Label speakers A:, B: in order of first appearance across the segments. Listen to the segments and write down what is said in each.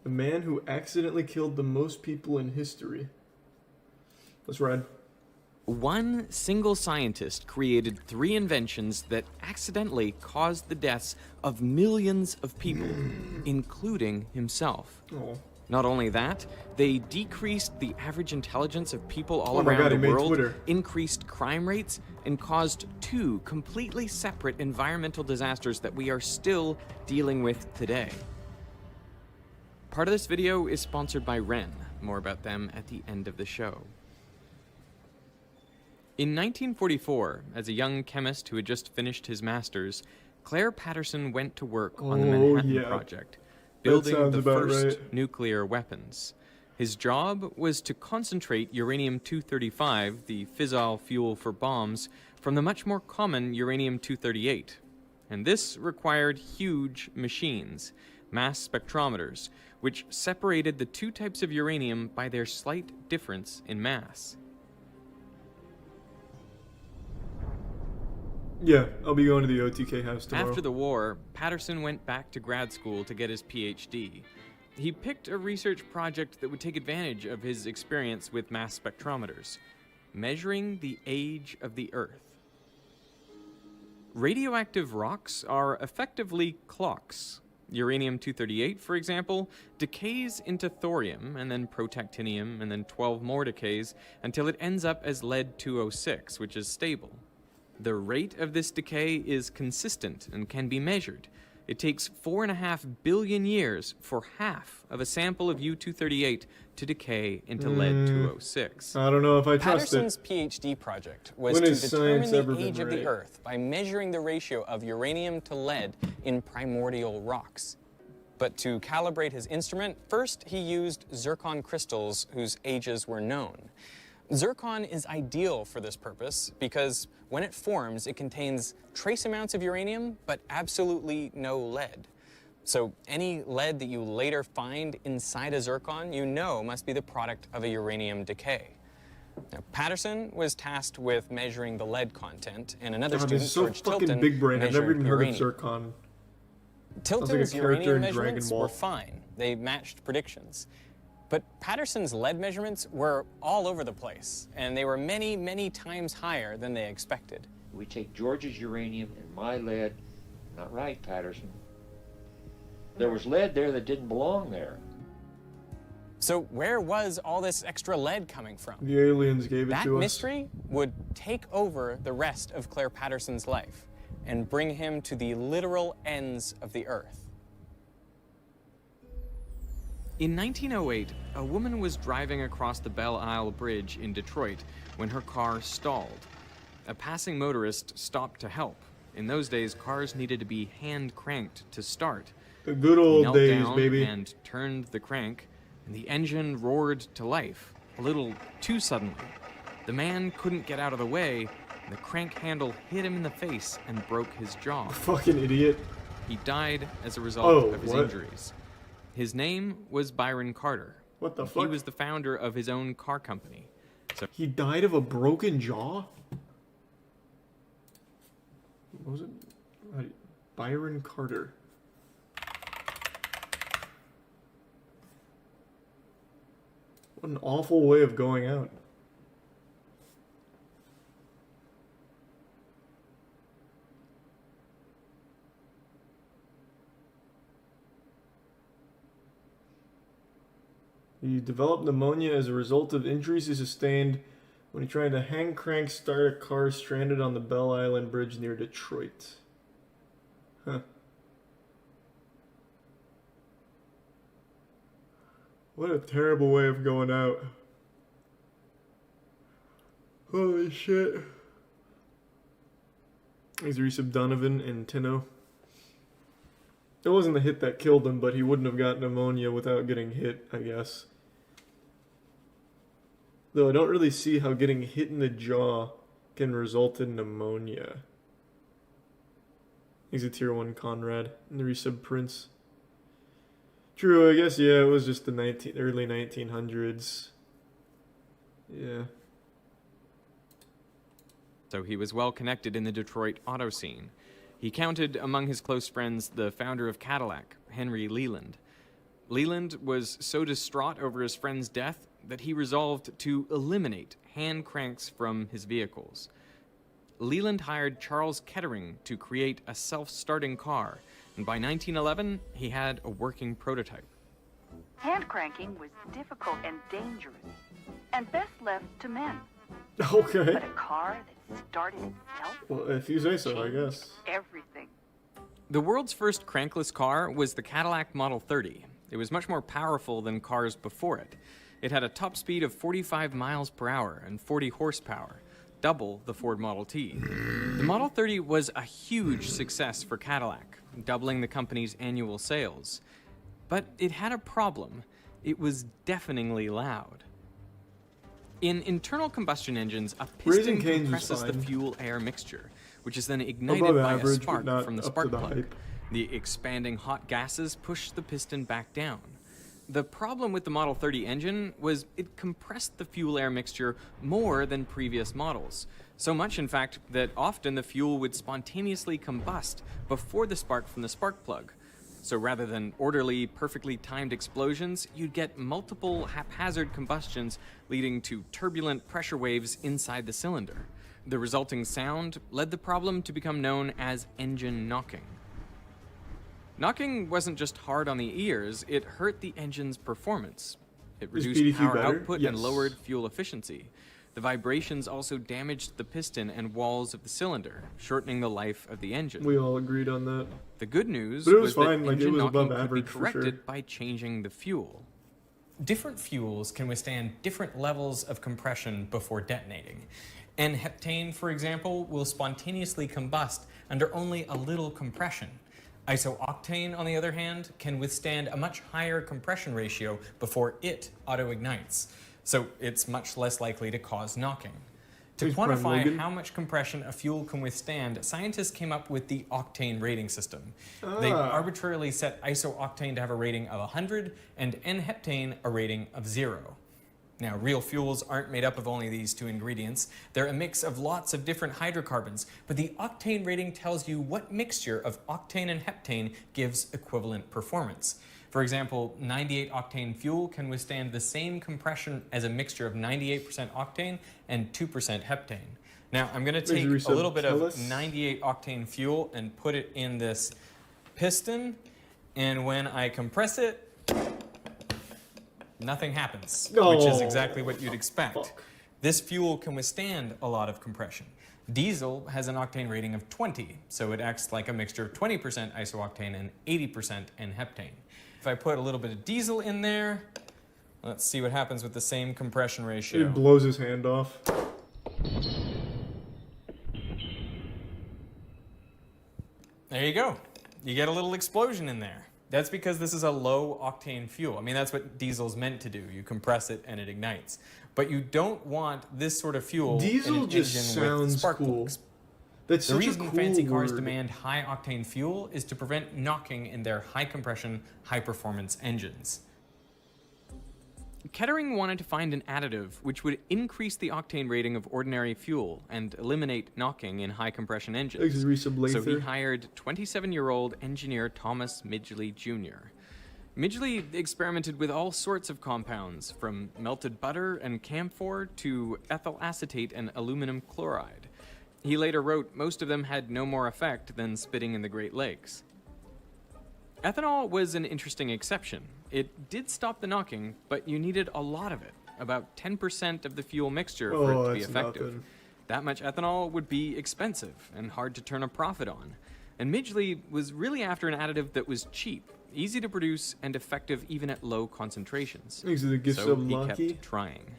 A: The man who accidentally killed the most people in history. Let's ride.
B: One single scientist created 3 inventions that accidentally caused the deaths of millions of people, including himself.
A: Oh.
B: Not only that, they decreased the average intelligence of people all
A: Oh my
B: around
A: God, he
B: the
A: made
B: world,
A: Twitter.
B: increased crime rates, and caused 2 completely separate environmental disasters that we are still dealing with today. Part of this video is sponsored by Ren. More about them at the end of the show. In 1944, as a young chemist who had just finished his master's, Claire Patterson went to work on the Manhattan Project, building the first nuclear weapons. His job was to concentrate uranium-235, the fissile fuel for bombs, from the much more common uranium-238. And this required huge machines, mass spectrometers, which separated the 2 types of uranium by their slight difference in mass.
A: Yeah, I'll be going to the OTK house tomorrow.
B: After the war, Patterson went back to grad school to get his PhD. He picked a research project that would take advantage of his experience with mass spectrometers, measuring the age of the Earth. Radioactive rocks are effectively clocks. Uranium-238, for example, decays into thorium, and then protactinium, and then 12 more decays, until it ends up as lead-206, which is stable. The rate of this decay is consistent and can be measured. It takes 4.5 billion years for half of a sample of U-238 to decay into lead-206.
A: I don't know if I trust
C: Patterson's
A: it.
C: PhD project was
A: When
C: to
A: has
C: determine
A: science ever
C: the
A: been
C: age of the
A: right?
C: Earth by measuring the ratio of uranium to lead in primordial rocks. But to calibrate his instrument, first he used zircon crystals whose ages were known. Zircon is ideal for this purpose because when it forms, it contains trace amounts of uranium, but absolutely no lead. So any lead that you later find inside a zircon, you know must be the product of a uranium decay. Now, Patterson was tasked with measuring the lead content, and another
A: God,
C: student,
A: this is so
C: George
A: fucking
C: Tilton,
A: big brain. I've never
C: measured
A: even heard of
C: uranium.
A: zircon.
C: Tilton's
A: like a character
C: uranium
A: in Dragon
C: measurements
A: Ball.
C: were fine. They matched predictions. But Patterson's lead measurements were all over the place, and they were many, many times higher than they expected.
D: We take George's uranium and my lead. Not right, Patterson. There was lead there that didn't belong there.
C: So where was all this extra lead coming from?
A: The aliens gave it
C: That
A: to us.
C: mystery would take over the rest of Claire Patterson's life and bring him to the literal ends of the Earth.
B: In 1908, a woman was driving across the Belle Isle Bridge in Detroit when her car stalled. A passing motorist stopped to help. In those days, cars needed to be hand-cranked to start.
A: The good
B: He
A: old
B: knelt
A: days,
B: down
A: baby.
B: and turned the crank, and the engine roared to life, a little too suddenly. The man couldn't get out of the way, and the crank handle hit him in the face and broke his jaw.
A: Fucking idiot.
B: He died as a result of his
A: what?
B: injuries. His name was Byron Carter.
A: What the
B: He
A: fuck?
B: was the founder of his own car company. So
A: He died of a broken jaw? What was it? Byron Carter. What an awful way of going out. He developed pneumonia as a result of injuries he sustained when he tried to hand crank start a car stranded on the Belle Island Bridge near Detroit. Huh. What a terrible way of going out. Holy shit. He's Reese Donovan and Tino. It wasn't the hit that killed him, but he wouldn't have gotten pneumonia without getting hit, I guess. Though I don't really see how getting hit in the jaw can result in pneumonia. He's a tier 1 Conrad and the resub Prince. True, I guess, yeah, it was just the early 1900s. Yeah.
B: So he was well connected in the Detroit auto scene. He counted among his close friends the founder of Cadillac, Henry Leland. Leland was so distraught over his friend's death that he resolved to eliminate hand cranks from his vehicles. Leland hired Charles Kettering to create a self-starting car, and by 1911, he had a working prototype.
E: Hand cranking was difficult and dangerous, and best left to men.
A: Okay.
E: But a car that started itself?
A: Well, if you say so, I guess.
E: Everything.
B: The world's first crankless car was the Cadillac Model 30. It was much more powerful than cars before it. It had a top speed of 45 miles per hour and 40 horsepower, double the Ford Model T. The Model 30 was a huge success for Cadillac, doubling the company's annual sales. But it had a problem. It was deafeningly loud. In internal combustion engines, a piston compresses the fuel-air mixture, which is then ignited by a spark from the spark plug. The expanding hot gases push the piston back down. The problem with the Model 30 engine was it compressed the fuel-air mixture more than previous models. So much, in fact, that often the fuel would spontaneously combust before the spark from the spark plug. So rather than orderly, perfectly timed explosions, you'd get multiple haphazard combustions leading to turbulent pressure waves inside the cylinder. The resulting sound led the problem to become known as engine knocking. Knocking wasn't just hard on the ears, it hurt the engine's performance. It reduced power output and lowered fuel efficiency. The vibrations also damaged the piston and walls of the cylinder, shortening the life of the engine.
A: We all agreed on that.
B: The good news
A: was
B: that
A: fine,
B: engine knocking could be
A: for
B: corrected by changing the fuel. Different fuels can withstand different levels of compression before detonating. N-heptane, for example, will spontaneously combust under only a little compression. Isooctane, on the other hand, can withstand a much higher compression ratio before it auto-ignites, so it's much less likely to cause knocking. To quantify how much compression a fuel can withstand, scientists came up with the octane rating system. They arbitrarily set isooctane to have a rating of 100 and N-heptane a rating of 0. Now, real fuels aren't made up of only these two ingredients. They're a mix of lots of different hydrocarbons, but the octane rating tells you what mixture of octane and heptane gives equivalent performance. For example, 98 octane fuel can withstand the same compression as a mixture of 98% octane and 2% heptane. Now, I'm going to take a little bit of 98 octane fuel and put it in this piston, and when I compress it, nothing happens, which is exactly what you'd expect. This fuel can withstand a lot of compression. Diesel has an octane rating of 20, so it acts like a mixture of 20% isooctane and 80% N-heptane. If I put a little bit of diesel in there, let's see what happens with the same compression ratio.
A: It blows his hand off.
B: There you go. You get a little explosion in there. That's because this is a low octane fuel. I mean, that's what diesel's meant to do. You compress it and it ignites. But you don't want this sort of fuel in an engine with spark plugs.
A: That's
B: the reason fancy cars demand high octane fuel is to prevent knocking in their high compression, high performance engines. Kettering wanted to find an additive which would increase the octane rating of ordinary fuel and eliminate knocking in high compression engines. So he hired 27-year-old engineer Thomas Midgley Jr. Midgley experimented with all sorts of compounds, from melted butter and camphor to ethyl acetate and aluminum chloride. He later wrote most of them had no more effect than spitting in the Great Lakes. Ethanol was an interesting exception. It did stop the knocking, but you needed a lot of it, about 10% of the fuel mixture for it to be effective. That much ethanol would be expensive and hard to turn a profit on. And Midgley was really after an additive that was cheap, easy to produce, and effective even at low concentrations. So he kept trying.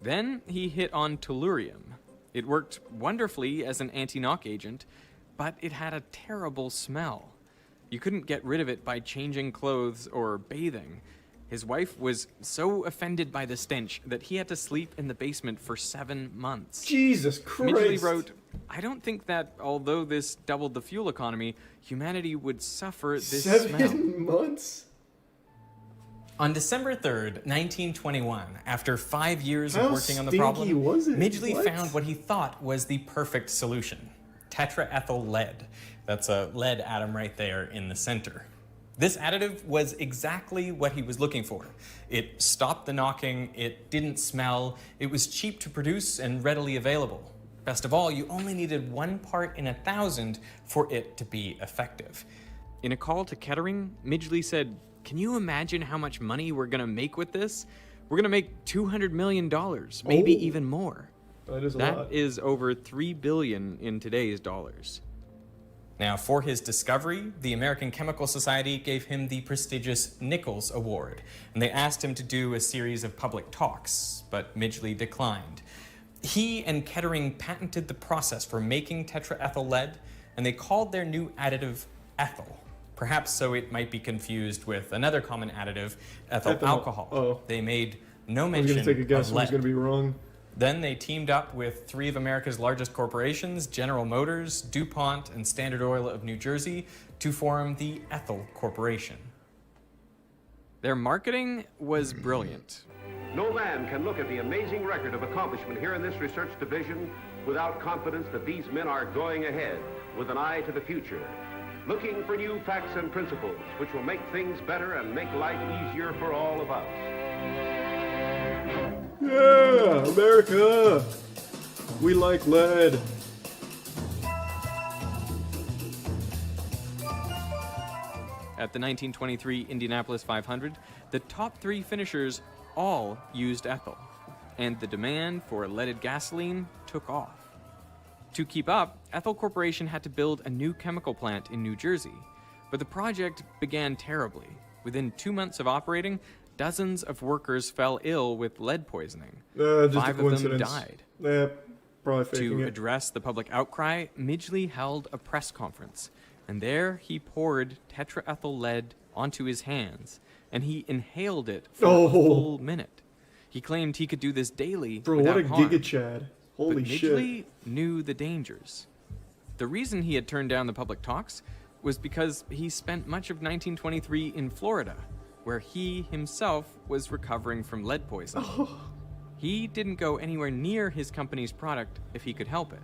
B: Then he hit on tellurium. It worked wonderfully as an anti-knock agent, but it had a terrible smell. You couldn't get rid of it by changing clothes or bathing. His wife was so offended by the stench that he had to sleep in the basement for 7 months.
A: Jesus Christ!
B: Midgley wrote, "I don't think that, although this doubled the fuel economy, humanity would suffer this smell."
A: 7 months?
B: On December 3rd, 1921, after 5 years of working on the problem, Midgley found what he thought was the perfect solution: tetraethyl lead. That's a lead atom right there in the center.
C: This additive was exactly what he was looking for. It stopped the knocking, it didn't smell, it was cheap to produce and readily available. Best of all, you only needed 1 part in 1,000 for it to be effective.
B: In a call to Kettering, Midgley said, "Can you imagine how much money we're going to make with this? We're going to make $200 million, maybe even more."
A: That is a
B: That
A: lot.
B: is over $3 billion in today's dollars.
C: Now, for his discovery, the American Chemical Society gave him the prestigious Nichols Award, and they asked him to do a series of public talks, but Midgley declined. He and Kettering patented the process for making tetraethyl lead, and they called their new additive ethyl, perhaps so it might be confused with another common additive, ethyl alcohol.
A: Oh.
C: They made no
A: I was
C: mention
A: going to take a guess
C: of
A: and I was
C: lead.
A: going to be wrong.
C: Then they teamed up with 3 of America's largest corporations, General Motors, DuPont, and Standard Oil of New Jersey, to form the Ethyl Corporation.
B: Their marketing was brilliant.
F: No man can look at the amazing record of accomplishment here in this research division without confidence that these men are going ahead with an eye to the future, looking for new facts and principles which will make things better and make life easier for all of us.
A: Yeah, America! We like lead.
B: At the 1923 Indianapolis 500, the top 3 finishers all used ethyl, and the demand for leaded gasoline took off. To keep up, Ethyl Corporation had to build a new chemical plant in New Jersey, but the project began terribly. Within 2 months of operating, dozens of workers fell ill with lead poisoning.
A: Just
B: 5
A: a
B: of them
A: coincidence.
B: died.
A: Yeah, probably faking
B: To
A: it.
B: address the public outcry, Midgley held a press conference, and there he poured tetraethyl lead onto his hands, and he inhaled it for a full minute. He claimed he could do this daily
A: Bro,
B: without
A: what a
B: harm.
A: giga-chad. Holy
B: But
A: shit.
B: Midgley knew the dangers. The reason he had turned down the public talks was because he spent much of 1923 in Florida, where he himself was recovering from lead poisoning. He didn't go anywhere near his company's product if he could help it.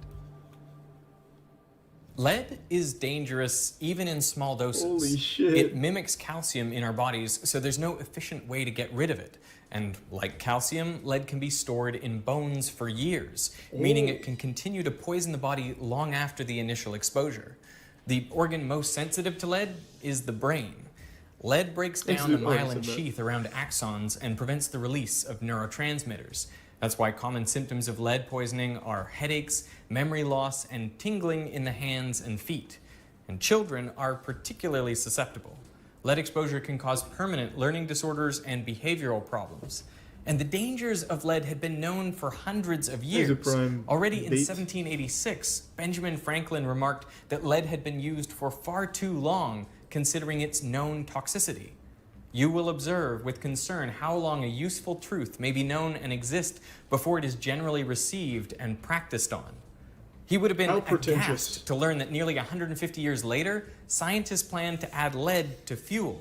C: Lead is dangerous even in small doses.
A: Holy shit.
C: It mimics calcium in our bodies, so there's no efficient way to get rid of it. And like calcium, lead can be stored in bones for years, meaning it can continue to poison the body long after the initial exposure. The organ most sensitive to lead is the brain. Lead breaks down the myelin sheath around axons and prevents the release of neurotransmitters. That's why common symptoms of lead poisoning are headaches, memory loss, and tingling in the hands and feet. And children are particularly susceptible. Lead exposure can cause permanent learning disorders and behavioral problems. And the dangers of lead had been known for hundreds of years. Already in 1786, Benjamin Franklin remarked that lead had been used for far too long, considering its known toxicity. You will observe with concern how long a useful truth may be known and exist before it is generally received and practiced on. He would have been aghast to learn that nearly 150 years later, scientists planned to add lead to fuel.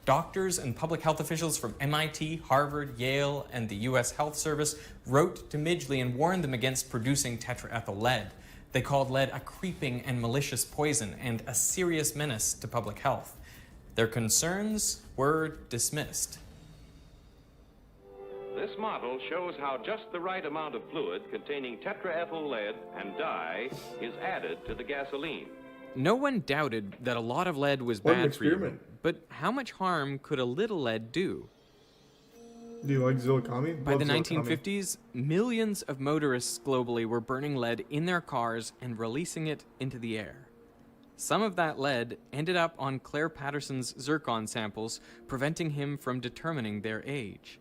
C: Doctors and public health officials from MIT, Harvard, Yale, and the U.S. Health Service wrote to Midgley and warned them against producing tetraethyl lead. They called lead a creeping and malicious poison and a serious menace to public health. Their concerns were dismissed.
F: This model shows how just the right amount of fluid containing tetraethyl lead and dye is added to the gasoline.
B: No one doubted that a lot of lead was bad for you, but how much harm could a little lead do?
A: Do you like Zillikami?
B: By the 1950s, millions of motorists globally were burning lead in their cars and releasing it into the air. Some of that lead ended up on Claire Patterson's zircon samples, preventing him from determining their age.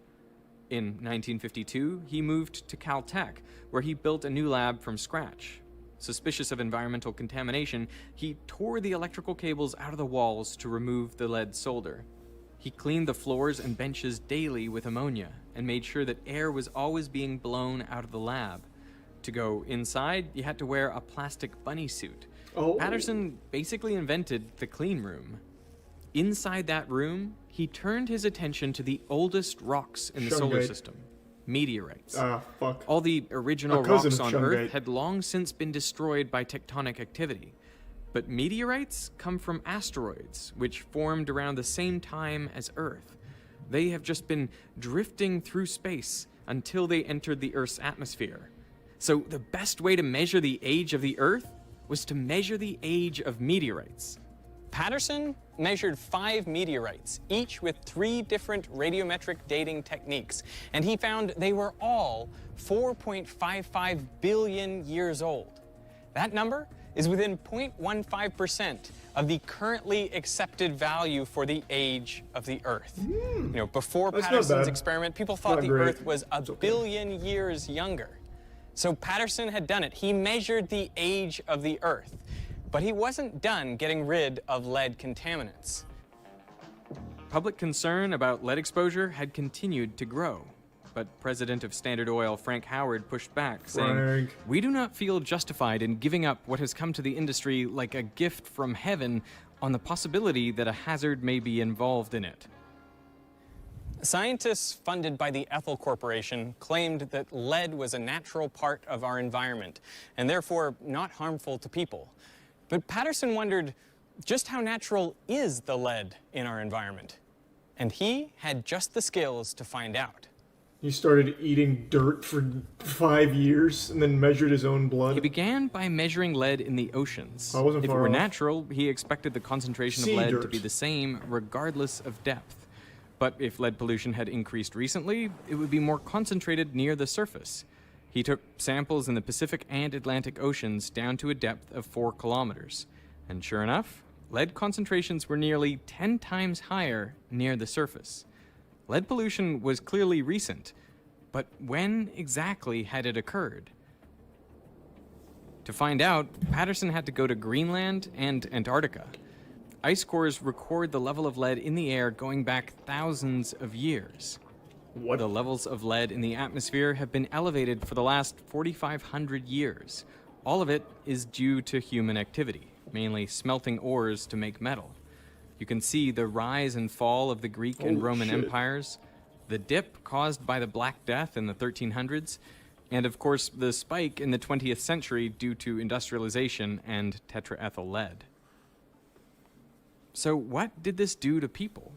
B: In 1952, he moved to Caltech, where he built a new lab from scratch. Suspicious of environmental contamination, he tore the electrical cables out of the walls to remove the lead solder. He cleaned the floors and benches daily with ammonia and made sure that air was always being blown out of the lab. To go inside, you had to wear a plastic bunny suit. Patterson basically invented the clean room. Inside that room, he turned his attention to the oldest rocks in the solar system, meteorites. All the original rocks on Earth had long since been destroyed by tectonic activity. But meteorites come from asteroids, which formed around the same time as Earth. They have just been drifting through space until they entered the Earth's atmosphere. So the best way to measure the age of the Earth was to measure the age of meteorites.
C: Patterson measured 5 meteorites, each with 3 different radiometric dating techniques, and he found they were all 4.55 billion years old. That number is within 0.15% of the currently accepted value for the age of the Earth. You know, before Patterson's experiment, people thought the Earth was a billion years younger. So Patterson had done it. He measured the age of the Earth. But he wasn't done getting rid of lead contaminants.
B: Public concern about lead exposure had continued to grow. But President of Standard Oil, Frank Howard, pushed back, saying, "We do not feel justified in giving up what has come to the industry like a gift from heaven on the possibility that a hazard may be involved in it."
C: Scientists funded by the Ethel Corporation claimed that lead was a natural part of our environment and therefore not harmful to people. But Patterson wondered, just how natural is the lead in our environment? And he had just the skills to find out.
A: He started eating dirt for 5 years and then measured his own blood.
B: He began by measuring lead in the oceans.
A: I wasn't
B: If it
A: far
B: were
A: off.
B: natural, he expected the concentration of lead to be the same regardless of depth. But if lead pollution had increased recently, it would be more concentrated near the surface. He took samples in the Pacific and Atlantic Oceans down to a depth of 4 kilometers. And sure enough, lead concentrations were nearly 10 times higher near the surface. Lead pollution was clearly recent, but when exactly had it occurred? To find out, Patterson had to go to Greenland and Antarctica. Ice cores record the level of lead in the air going back thousands of years.
A: What?
B: The levels of lead in the atmosphere have been elevated for the last 4,500 years. All of it is due to human activity, mainly smelting ores to make metal. You can see the rise and fall of the Greek and Roman empires, the dip caused by the Black Death in the 1300s, and of course the spike in the 20th century due to industrialization and tetraethyl lead. So what did this do to people?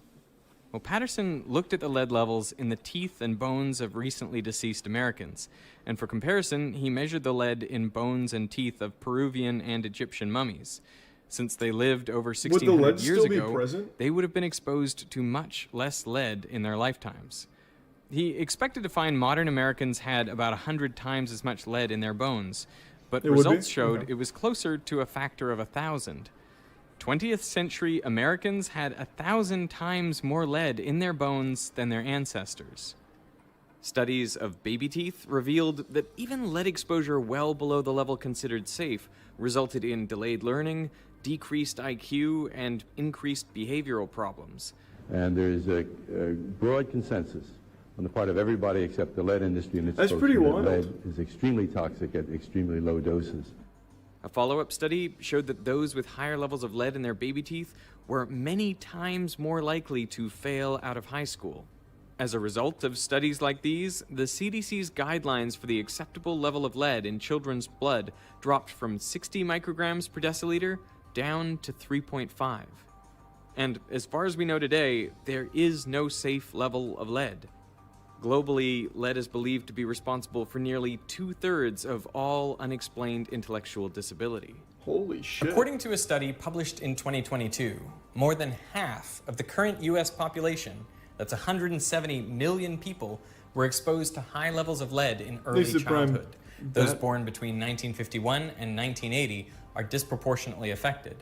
B: Well, Patterson looked at the lead levels in the teeth and bones of recently deceased Americans, and for comparison, he measured the lead in bones and teeth of Peruvian and Egyptian mummies. Since they lived over 1,600 years ago, they would have been exposed to much less lead in their lifetimes. He expected to find modern Americans had about 100 times as much lead in their bones, but results showed it was closer to a factor of 1,000. 20th century Americans had 1,000 times more lead in their bones than their ancestors. Studies of baby teeth revealed that even lead exposure well below the level considered safe resulted in delayed learning, decreased IQ, and increased behavioral problems.
G: And there's a broad consensus on the part of everybody except the lead industry and its
A: That's pretty wild.
G: Lead is extremely toxic at extremely low doses.
B: A follow-up study showed that those with higher levels of lead in their baby teeth were many times more likely to fail out of high school. As a result of studies like these, the CDC's guidelines for the acceptable level of lead in children's blood dropped from 60 micrograms per deciliter down to 3.5. And as far as we know today, there is no safe level of lead. Globally, lead is believed to be responsible for nearly 2/3 of all unexplained intellectual disability.
A: Holy shit.
C: According to a study published in 2022, more than half of the current U.S. population, that's 170 million people, were exposed to high levels of lead in early childhood. Those born between 1951 and 1980 are disproportionately affected.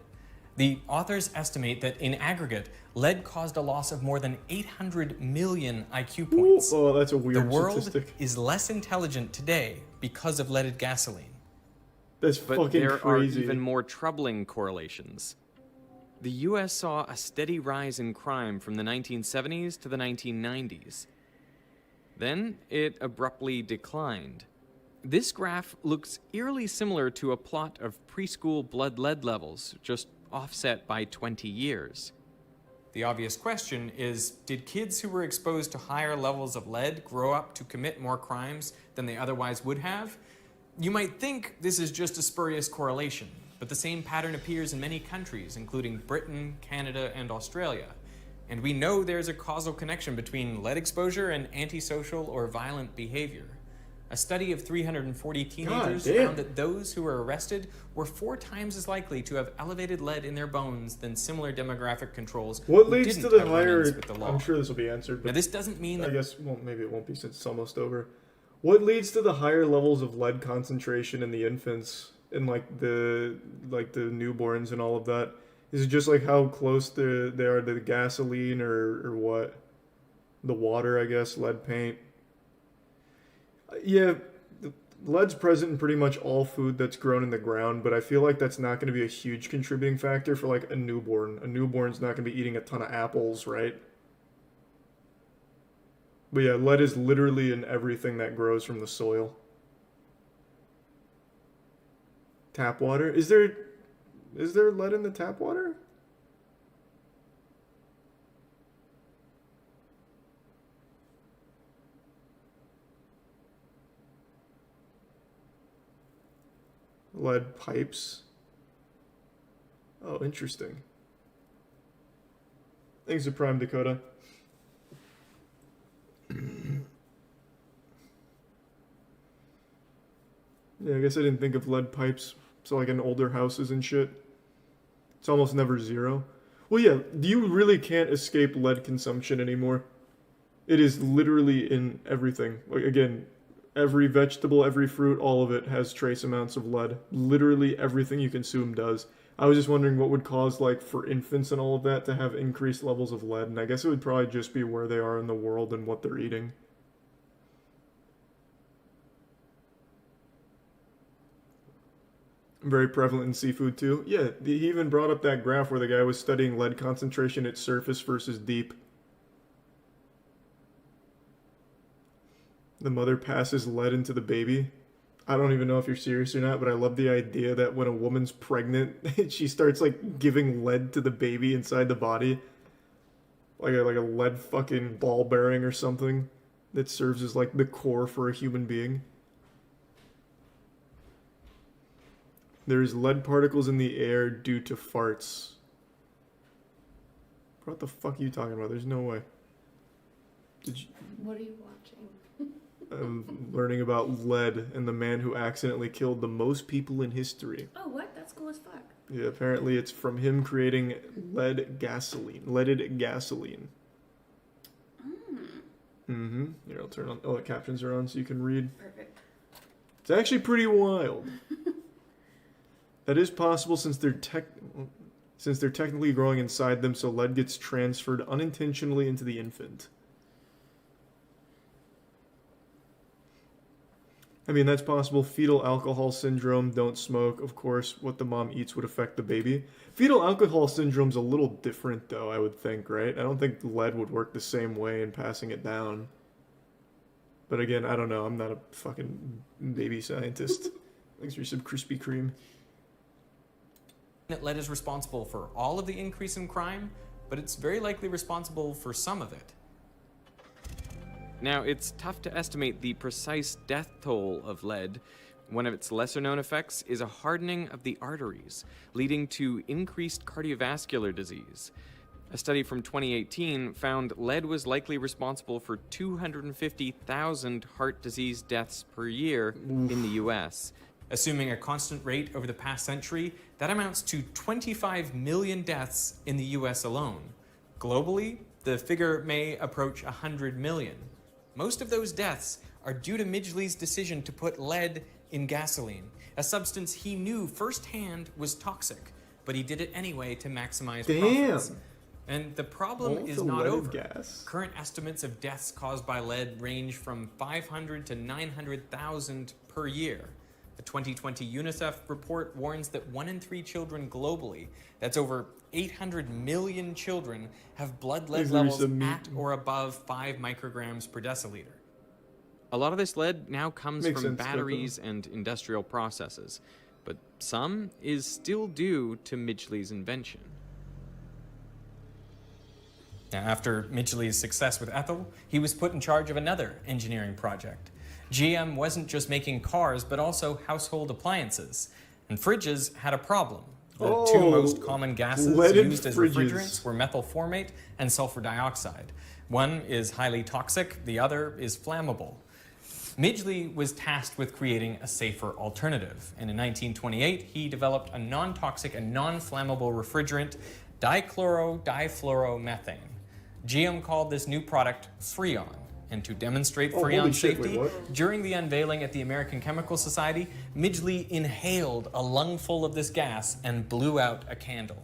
C: The authors estimate that in aggregate, lead caused a loss of more than 800 million IQ points.
A: Oh, that's a weird
C: The world
A: statistic.
C: is less intelligent today because of leaded gasoline.
A: That's
B: But
A: fucking
B: there
A: crazy.
B: are even more troubling correlations. The U.S. saw a steady rise in crime from the 1970s to the 1990s. Then it abruptly declined. This graph looks eerily similar to a plot of preschool blood lead levels, just offset by 20 years. The obvious question is, did kids who were exposed to higher levels of lead grow up to commit more crimes than they otherwise would have? You might think this is just a spurious correlation, but the same pattern appears in many countries, including Britain, Canada, and Australia. And we know there's a causal connection between lead exposure and antisocial or violent behavior. A study of 340 teenagers found that those who were arrested were 4 times as likely to have elevated lead in their bones than similar demographic controls.
A: What leads to the higher... I'm sure this will be answered, but
B: now, this doesn't mean that...
A: I guess, well, maybe it won't be since it's almost over. What leads to the higher levels of lead concentration in the infants, in like the newborns and all of that? Is it just like how close they are to the gasoline or what? The water, I guess, lead paint. Yeah, lead's present in pretty much all food that's grown in the ground, but I feel like that's not going to be a huge contributing factor for like a newborn. A newborn's not going to be eating a ton of apples, right? But yeah, lead is literally in everything that grows from the soil. Tap water? Is there lead in the tap water? Lead pipes. Oh, interesting. Thanks to Prime Dakota. Yeah, I guess I didn't think of lead pipes. So like in older houses and shit. It's almost never zero. Well, yeah, you really can't escape lead consumption anymore. It is literally in everything. Like, again, every vegetable, every fruit, all of it has trace amounts of lead. Literally everything you consume does. I was just wondering what would cause, like, for infants and all of that to have increased levels of lead. And I guess it would probably just be where they are in the world and what they're eating. Very prevalent in seafood too. Yeah, he even brought up that graph where the guy was studying lead concentration at surface versus deep. The mother passes lead into the baby. I don't even know if you're serious or not, but I love the idea that when a woman's pregnant, she starts like giving lead to the baby inside the body. Like a lead fucking ball bearing or something that serves as like the core for a human being. There's lead particles in the air due to farts. What the fuck are you talking about? There's no way.
H: What are you watching?
A: I'm learning about lead and the man who accidentally killed the most people in history.
H: Oh, what? That's cool as fuck.
A: Yeah, apparently it's from him creating leaded gasoline. Mm-hmm. Here, I'll turn on... Oh, the captions are on so you can read.
H: Perfect.
A: It's actually pretty wild. That is possible since they're technically growing inside them, so lead gets transferred unintentionally into the infant. I mean, that's possible. Fetal alcohol syndrome, don't smoke. Of course, what the mom eats would affect the baby. Fetal alcohol syndrome's a little different, though, I would think, right? I don't think lead would work the same way in passing it down. But again, I don't know. I'm not a fucking baby scientist. Thanks for some Krispy Kreme.
B: That lead is responsible for all of the increase in crime, but it's very likely responsible for some of it. Now, it's tough to estimate the precise death toll of lead. One of its lesser-known effects is a hardening of the arteries, leading to increased cardiovascular disease. A study from 2018 found lead was likely responsible for 250,000 heart disease deaths per year in the U.S. Assuming a constant rate over the past century, that amounts to 25 million deaths in the US alone. Globally, the figure may approach 100 million. Most of those deaths are due to Midgley's decision to put lead in gasoline, a substance he knew firsthand was toxic, but he did it anyway to maximize profits. And the problem is not over.
A: Gas.
B: Current estimates of deaths caused by lead range from 500 to 900,000 per year. The 2020 UNICEF report warns that 1 in 3 children globally, that's over 800 million children, have blood lead levels at or above 5 micrograms per deciliter. A lot of this lead now comes from batteries and industrial processes, but some is still due to Midgley's invention. Now, after Midgley's success with ethyl, he was put in charge of another engineering project. GM wasn't just making cars, but also household appliances.
C: And fridges had a problem. The two most common gases used as refrigerants were methyl formate and sulfur dioxide. One is highly toxic, the other is flammable. Midgley was tasked with creating a safer alternative, and in 1928 he developed a non-toxic and non-flammable refrigerant, dichloro-difluoromethane. GM called this new product Freon, and to demonstrate Freon safety, during the unveiling at the American Chemical Society, Midgley inhaled a lungful of this gas and blew out a candle.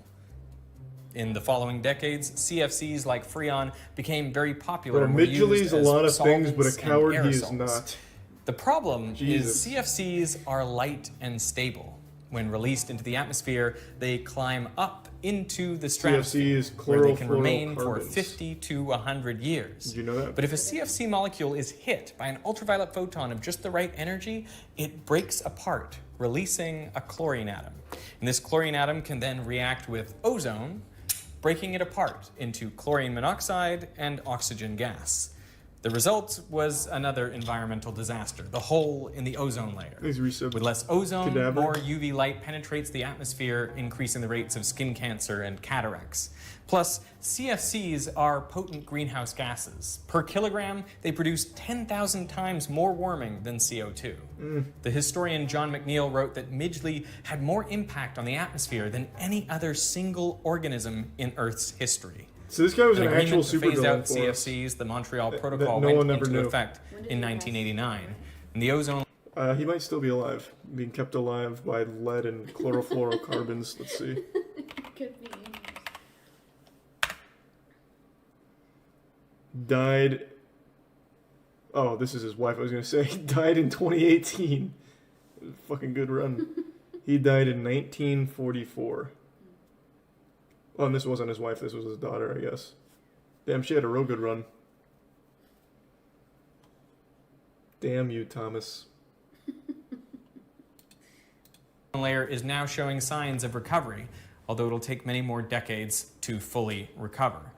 C: In the following decades, CFCs like Freon became very popular.
A: Midgley's a lot of things, but a coward he is not.
C: The problem is CFCs are light and stable. When released into the atmosphere, they climb up into the stratosphere, where they can remain for 50 to 100 years.
A: Did you know that?
C: But if a CFC molecule is hit by an ultraviolet photon of just the right energy, it breaks apart, releasing a chlorine atom. And this chlorine atom can then react with ozone, breaking it apart into chlorine monoxide and oxygen gas. The result was another environmental disaster, the hole in the ozone layer. With less ozone, more UV light penetrates the atmosphere, increasing the rates of skin cancer and cataracts. Plus, CFCs are potent greenhouse gases. Per kilogram, they produce 10,000 times more warming than CO2. The historian John McNeill wrote that Midgley had more impact on the atmosphere than any other single organism in Earth's history.
A: So this guy was an actual super
C: phase out CFCs, the Montreal Protocol went into effect in 1989. And the ozone...
A: he might still be alive, being kept alive by lead and chlorofluorocarbons. Let's see.
H: Could be.
A: Died... Oh, this is his wife, I was going to say. He died in 2018. Fucking good run. He died in 1944. Oh, and this wasn't his wife, this was his daughter, I guess. Damn, she had a real good run. Damn you, Thomas.
C: layer is now showing signs of recovery, although it'll take many more decades to fully recover.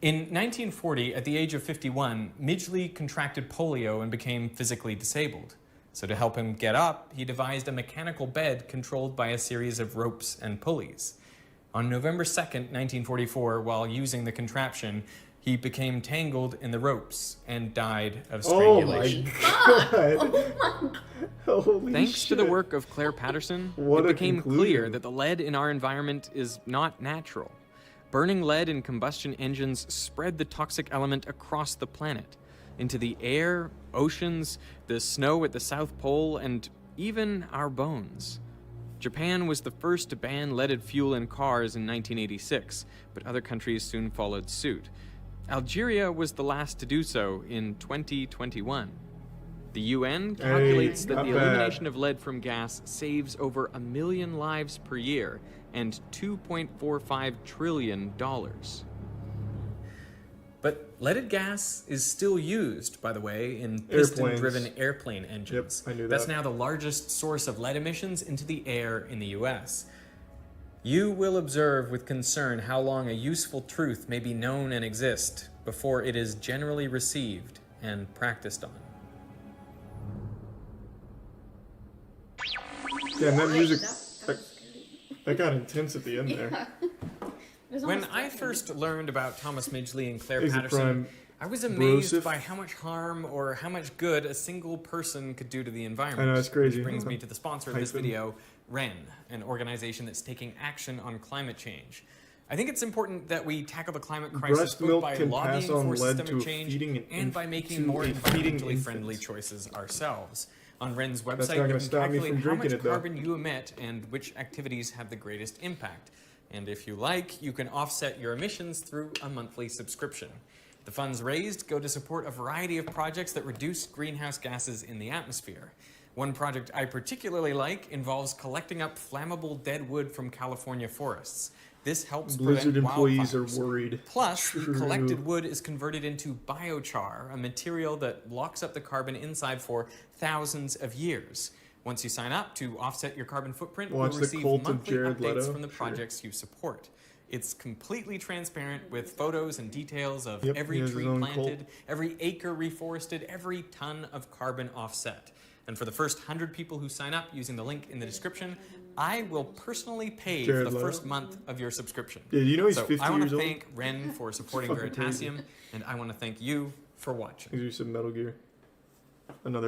C: In 1940, at the age of 51, Midgley contracted polio and became physically disabled. So to help him get up, he devised a mechanical bed controlled by a series of ropes and pulleys. On November 2nd, 1944, while using the contraption, he became tangled in the ropes and died of strangulation.
A: Oh my God. Holy
B: Thanks
A: shit.
B: to the work of Claire Patterson, it became clear that the lead in our environment is not natural. Burning lead in combustion engines spread the toxic element across the planet, into the air, oceans, the snow at the South Pole, and even our bones. Japan was the first to ban leaded fuel in cars in 1986, but other countries soon followed suit. Algeria was the last to do so in 2021. The UN calculates that the elimination of lead from gas saves over 1 million lives per year and $2.45 trillion.
C: But leaded gas is still used, by the way, in piston-driven airplane engines.
A: Yep, I knew that.
C: That's now the largest source of lead emissions into the air in the US. You will observe with concern how long a useful truth may be known and exist before it is generally received and practiced on.
A: Damn, that music, that got intense at the end there.
C: When I first learned about Thomas Midgley and Claire Patterson, I was amazed by how much harm or how much good a single person could do to the environment.
A: I know, it's crazy.
C: Which brings me to the sponsor of this video, WREN, an organization that's taking action on climate change. I think it's important that we tackle the climate crisis both by lobbying for systemic change and by making more environmentally friendly choices ourselves. On WREN's website, you can calculate how much carbon you emit and which activities have the greatest impact. And if you like, you can offset your emissions through a monthly subscription. The funds raised go to support a variety of projects that reduce greenhouse gases in the atmosphere. One project I particularly like involves collecting up flammable dead wood from California forests. This helps
A: Blizzard
C: prevent
A: employees
C: wildfires.
A: are worried.
C: Plus, the collected wood is converted into biochar, a material that locks up the carbon inside for thousands of years. Once you sign up to offset your carbon footprint, you'll receive monthly updates from the projects you support. It's completely transparent with photos and details of every tree planted, every acre reforested, every ton of carbon offset. And for the first 100 people who sign up using the link in the description, I will personally pay
A: Jared
C: for the
A: Leto?
C: first month of your subscription.
A: Yeah, you know he's
C: so
A: 50
C: I want
A: years
C: to
A: old?
C: thank Ren for supporting
A: Fucking crazy.
C: Veritasium, and I want to thank you for watching.
A: Here's some Metal Gear. Another.